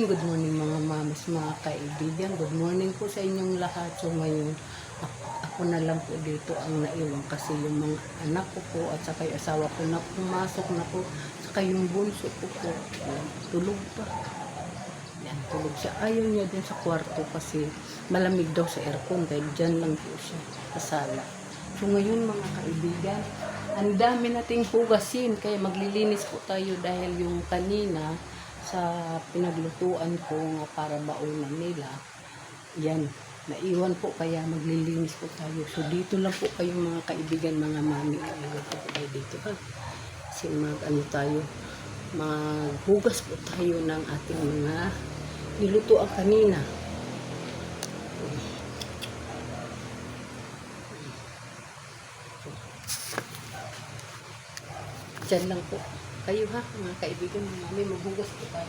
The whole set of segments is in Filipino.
good morning mga mamas, mga kaibigan. Good morning po sa inyong lahat. So ngayon, ako na lang po dito ang naiwan kasi yung mga anak ko po at saka yung asawa ko na pumasok na po. Saka yung bunso ko po, yan, tulog pa. Yan, tulog siya. Ayaw niya din sa kwarto kasi malamig daw sa aircon dahil dyan lang po siya sa sala. So ngayon mga kaibigan, ang dami nating hugasin kaya maglilinis po tayo dahil yung kanina sa pinaglutuan ko nga para baunan nila, yan, naiwan po kaya maglilinis po tayo. So dito lang po kayo mga kaibigan, mga mami, po tayo dito ha. Kasi tayo, maghugas po tayo ng ating mga nilutuan kanina. Diyan lang po kayo ha, mga kaibigan, may maghugas po tayo.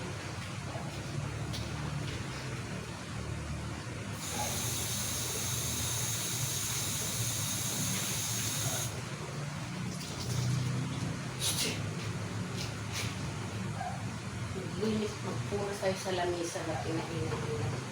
Linis, magpura tayo sa lamisa na pinainan.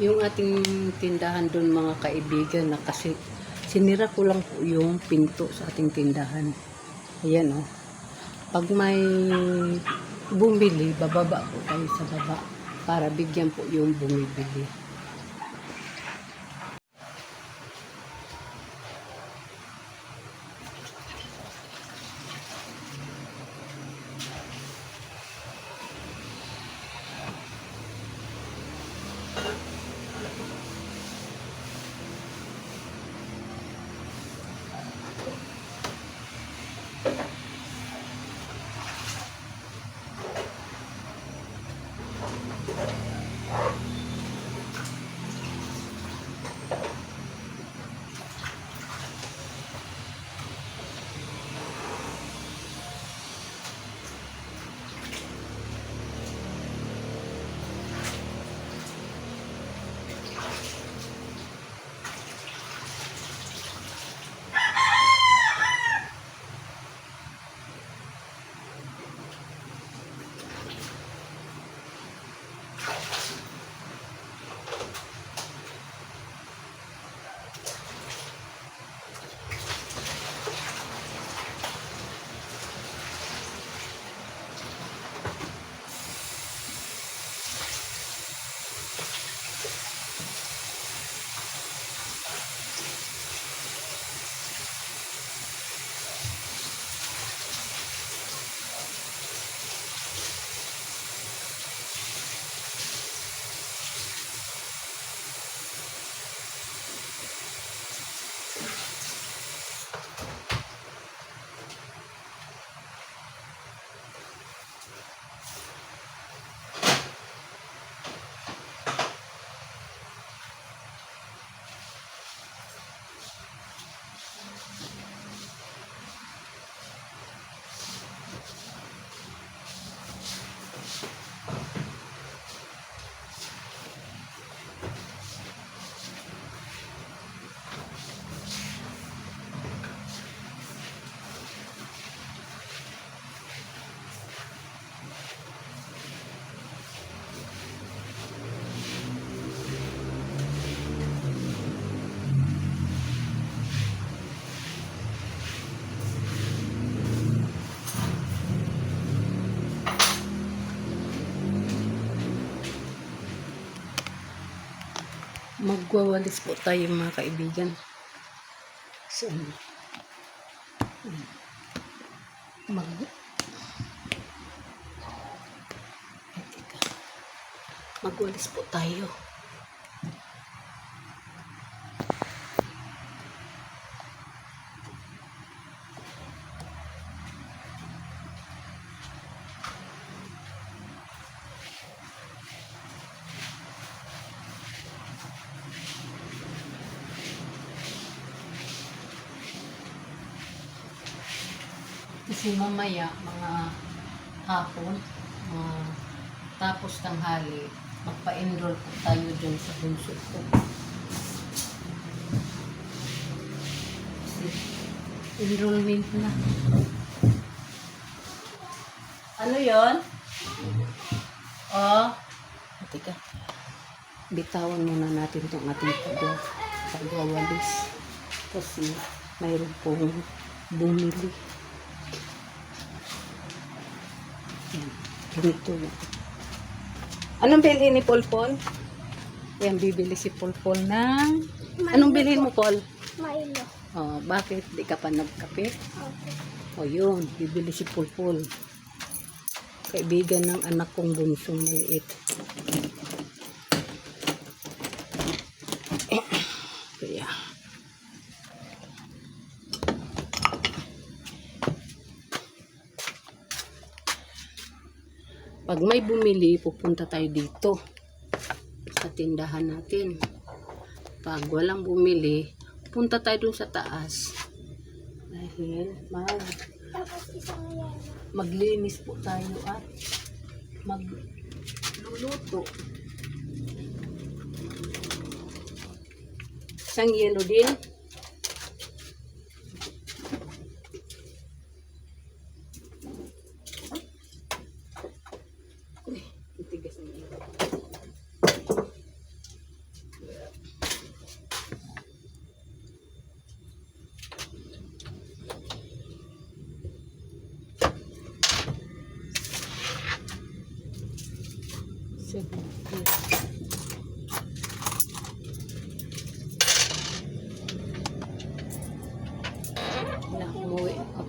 Yung ating tindahan doon mga kaibigan na kasi sinira ko lang po yung pinto sa ating tindahan. Ayan oh. Pag may bumili, bababa po tayo sa baba para bigyan po yung bumibili. Magwawalis po tayo mga kaibigan. So, mag magwalis po tayo. Kasi mamaya, mga hapon, tapos tanghali, magpa-enroll po tayo dun sa bunso ko. Kasi, enrollment na. Ano yon? Oh, teka. Bitawan muna natin itong ating pagwawalis. Kasi, mayroon pong bumili. Ganito na. Anong bilhin ni Polpol? Yan, bibili si Polpol ng... Anong bilhin mo, Pol? Milo. Oh, bakit? Di ka pa nagkape? Okay. O yun, bibili si Polpol. Kaibigan ng anak kong bunsong maliit. Kaya... Pag may bumili, pupunta tayo dito sa tindahan natin. Pag walang bumili, punta tayo dun sa taas. Dahil Tapos isang yan. maglinis po tayo at magluluto. Isang yelo din. Tigas na yelo.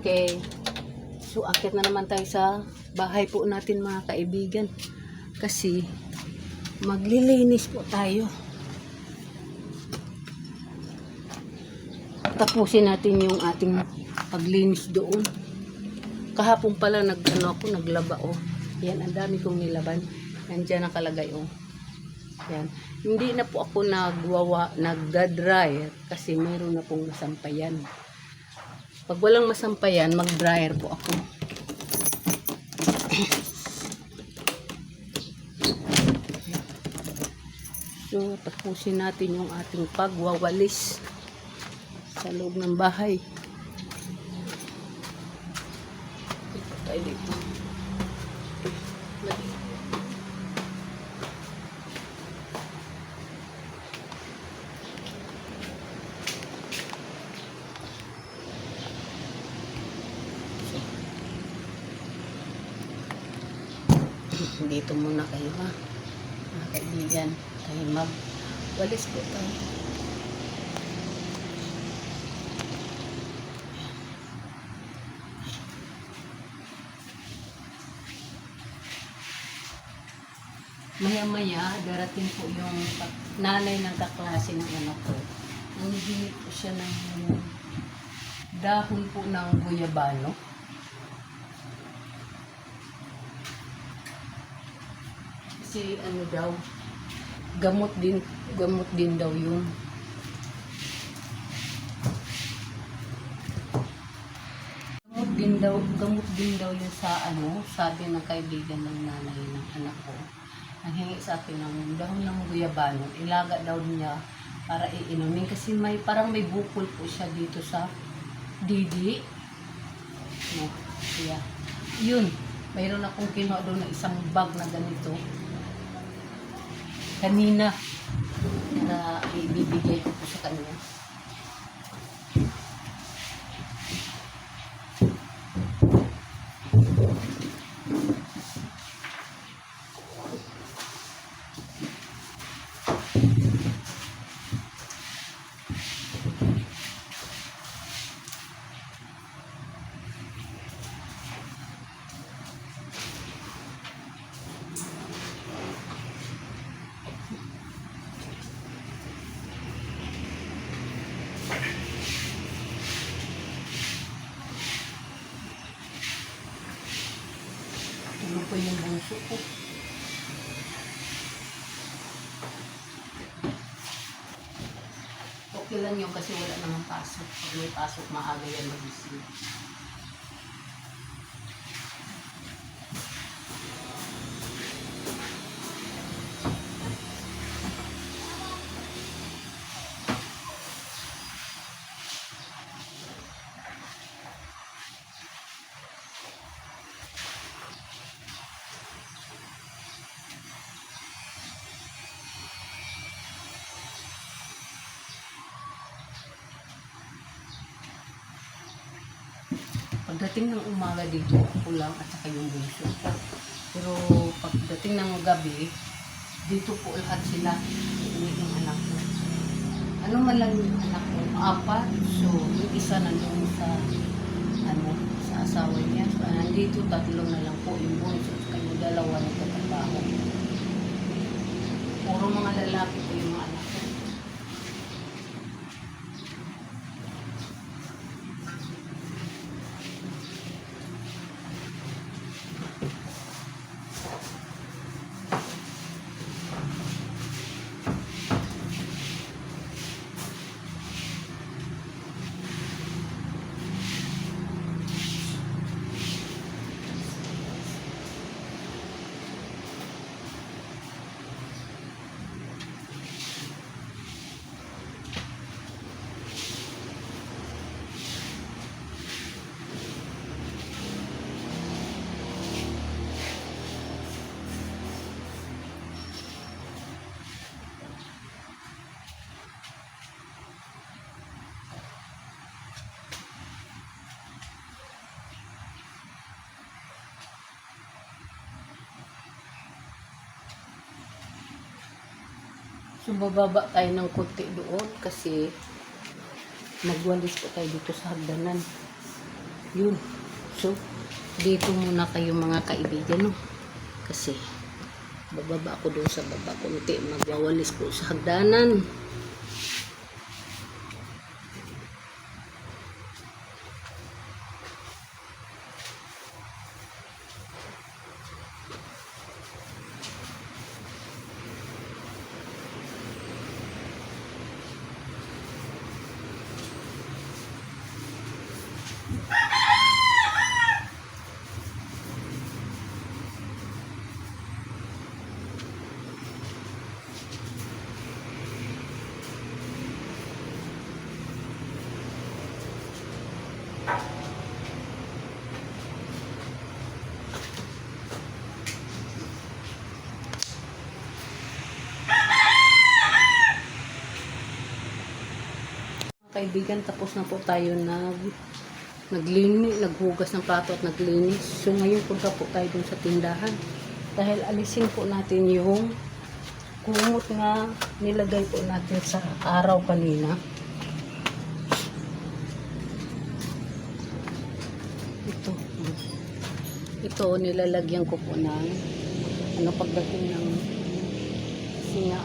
Okay. So, akit na naman tayo sa bahay po natin mga kaibigan. Kasi, maglilinis po tayo. Tapusin natin yung ating paglinis doon. Kahapon pala naglaba oh. Yan, ang dami kong nilaban. Nandiyan nakalagay oh. Yan. Hindi na po ako nagda-dryer kasi meron na pong masampayan. Pag walang masampayan, mag-dryer po ako. So, tapusin natin yung ating pagwawalis sa loob ng bahay. Ito tayo dito. Dito muna kayo ha, mga kaibigan. Tayo magwalis po tayo. Maya-maya, darating po yung nanay ng kaklase ng anak ko. Nangihingi po siya ng dahon po ng guyabano. Kasi ano daw, gamot din daw yun. Gamot din daw yun sa ano, sabi ng kaibigan ng nanay ng anak ko. Nanghingi sa akin ng dahon ng guyabano, ilaga daw niya para iinumin kasi parang may bukol po siya dito sa didi. No, kaya yun, mayroon akong kinuha doon na isang bag na ganito. Kanina na ibibigay ko po sa kanya. yung bunso ko. Okay lang yun kasi wala namang pasok. Pag may pasok, maaga yan magising. Pagdating ng umaga dito, ako lang at saka yung bunso ko. Pero pagdating ng gabi, dito po lahat sila. Yung anak ko. Ano man lang yung anak ko? 4. So, yung isa nandun sa, sa asawa niya. So, nandito 3 na lang po yung bunso. So, yung 2 nagtatrabaho. Puro mga lalaki po yung mga anak ko. So, bababa tayo ng konti doon kasi nagwalis po tayo dito sa hagdanan. Yun. So, dito muna kayo mga kaibigan, no? Kasi, bababa ako doon sa baba konti. Magwawalis po sa hagdanan. Kaibigan, tapos na po tayo naghugas ng plato at naglinis. So ngayon punta po tayo dun sa tindahan. Dahil alisin po natin yung kumot nga nilagay po natin sa araw kanina. Ito nilalagyan ko po ng pagdating ng kasi nga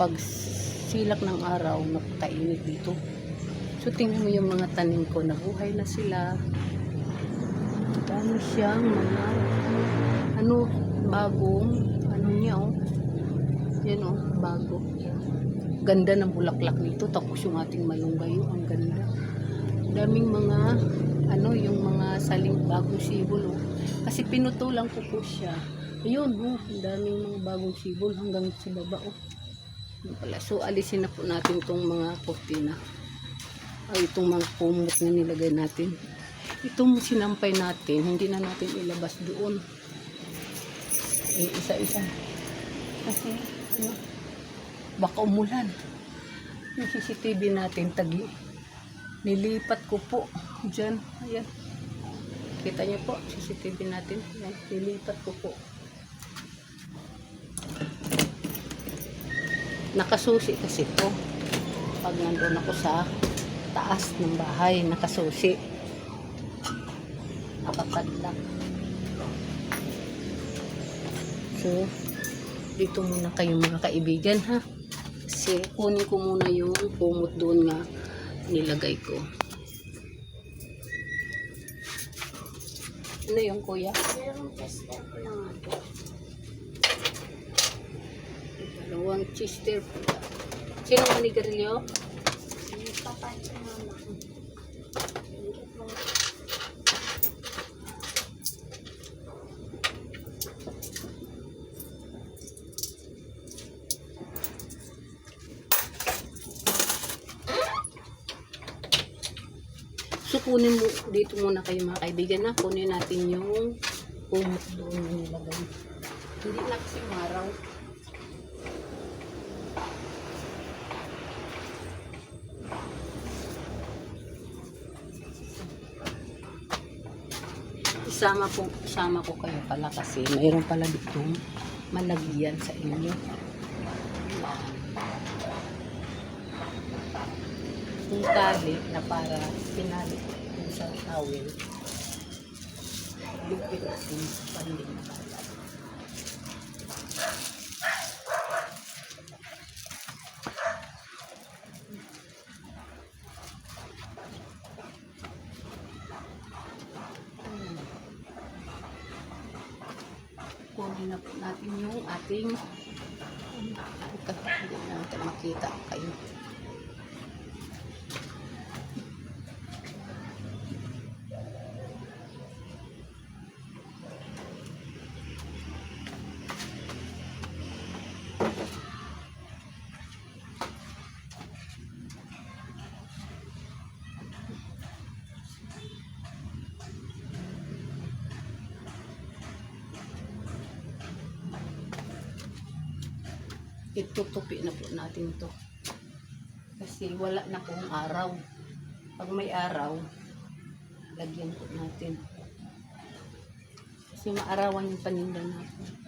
pag silak ng araw, napakainit dito. So, tingnan mo yung mga tanim ko. Nabuhay na sila. Dami siyang mga bagong niya, oh. Yan, oh, bago. Ganda ng bulaklak nito. Tapos yung ating malunggay, oh, ang ganda. Daming mga, yung mga saling bagong sibol, oh. Kasi pinutulang ko po siya. Ayun, oh, daming mga bagong sibol hanggang sa baba, oh. So, alisin na po natin itong mga kortina. Ay, itong mga kumot na nilagay natin. Itong sinampay natin, hindi na natin ilabas doon. Isa-isa. Kasi, baka umulan. Yung CCTV natin, nilipat ko po. Diyan, ayan. Kita niyo po, CCTV natin. Ayan, nilipat ko po. Nakasusi kasi to. Pag nandun ako sa taas ng bahay, nakasusi. Nakapadlock. So, dito muna kayo mga kaibigan, ha? Kasi kunin ko muna yung kumot doon nga nilagay ko. Ano yung kuya? Dalawang tester ko lang ako. Dalawang Chester pula. Sino manigarilyo? Yung papa at mama. Thank you po. So, kunin mo, dito muna kayo mga kaibigan na. Kunin natin yung umok doon na nilagay. Hindi na kasi maraw. Isama ko kayo pala kasi mayroon pala ditong malagyan sa inyo. Yung tali na para pinali yung sa towel. Lupit natin sa panding na balat. Kunin na po natin yung ating hindi natin makita kayo. Itutupi na po natin to kasi wala na pong araw. Pag may araw, lagyan po natin kasi maarawan yung paninda natin.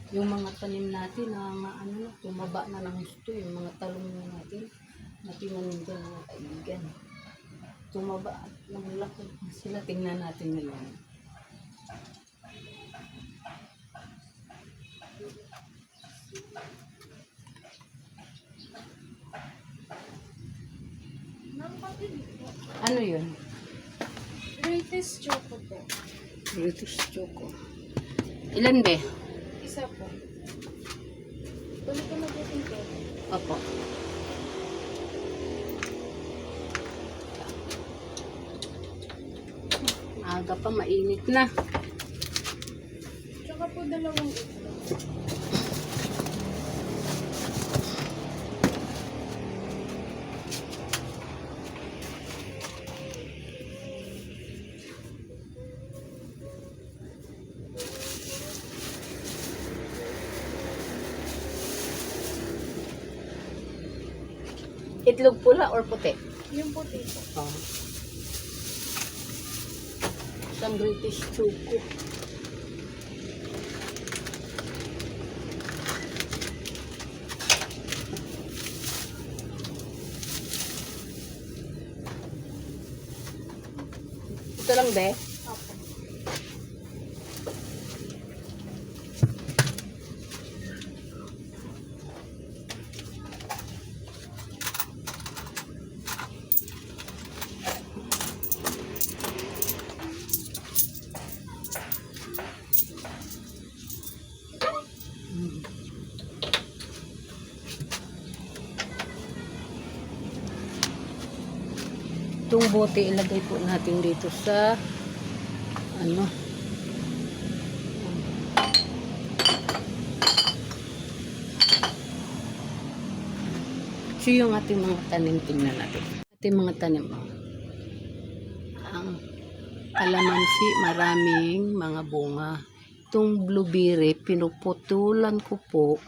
Yung mga tanim natin na ano, tumaba na ng gusto, yung mga talong natin na tinanim dyan mga kaibigan. Tumaba ng laki sila, tingnan natin ngayon. Ano yun? Greatest choco po. British Choco. Ilan be? Isa po. Tuloy ko mag-itin po. Opo. Aga pa, mainit na. Tsaka po dalawang ito. Itlog pula or puti? Yung puti po. Oh. Isang British Choco. Ito lang be? Opo. Itong bote ilagay po natin dito sa ano. So yung ating mga tanim, tingnan natin. Ating mga tanim. Ang kalamansi, maraming mga bunga. Itong blueberry, pinuputulan ko po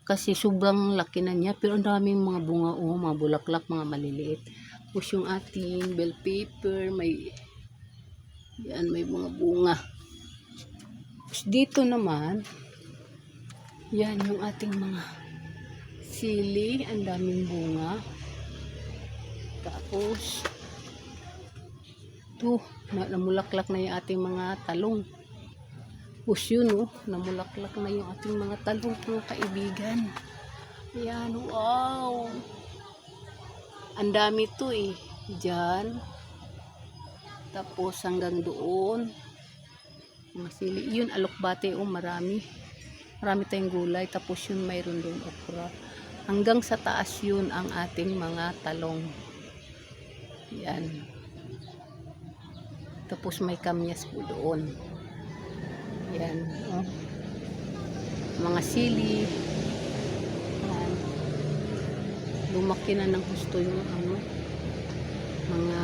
kasi sobrang laki na niya, pero ang daming mga bunga, mga bulaklak, mga maliliit. Tapos yung ating bell pepper, may yan, may mga bunga. Tapos dito naman, yan yung ating mga sili, ang daming bunga. Tapos, ito, namulaklak na yung ating mga talong. Tapos yun, oh, namulaklak na yung ating mga talong, mga kaibigan. Ayan, wow! Ang dami to eh. Diyan. Tapos hanggang doon. Mga sili. Yun, alokbate, oh, marami. Marami tayong gulay. Tapos yun, mayroon doon okra. Hanggang sa taas yun ang ating mga talong. Yan. Tapos may kamyas po doon. Yan. Oh. Mga sili. Yan. Lumaki na ng gusto yung mga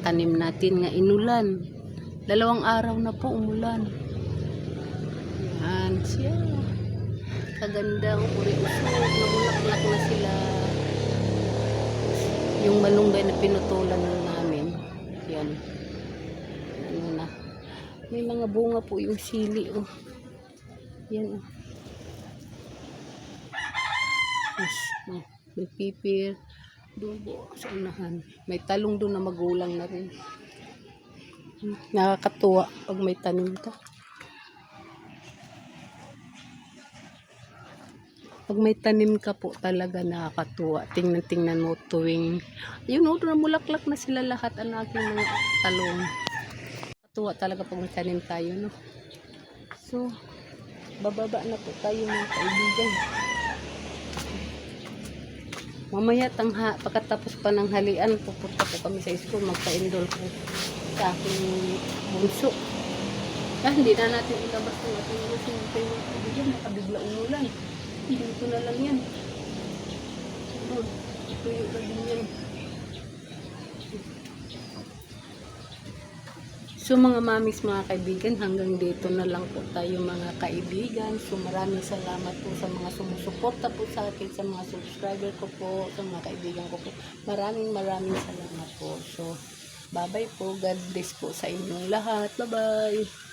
tanim natin nga inulan. 2 araw na po umulan. Yan siya. Kagandang uri-usog. Namulaklak na sila. Yung malunggay na pinutulan namin. Yan. Ano na. May mga bunga po yung sili. Oh. Yan. Yes. Oh. May pipir. Doon po sa unahan. May talong doon na magulang na rin. Nakakatuwa pag may tanim ka. Pag may tanim ka po talaga nakakatuwa. Tingnan mo tuwing ayun o, namulaklak na sila lahat ang aking mga talong. Nakakatuwa talaga pag may tanim tayo, no? So, bababa na po tayo mga kaibigan. Mamaya pagkatapos pa ng halian, pupunta po kami sa school, magpa-enroll po sa aking bunso. Hindi na natin ilabas ng ating bunso. Nakabigla umulan. Dito na lang yan. Tuyo na din yan. So mga mamis, mga kaibigan, hanggang dito na lang po tayo mga kaibigan. So maraming salamat po sa mga sumusuporta po sa akin, sa mga subscriber ko po, sa mga kaibigan ko po. Maraming salamat po. So bye bye po. God bless po sa inyong lahat. Bye bye.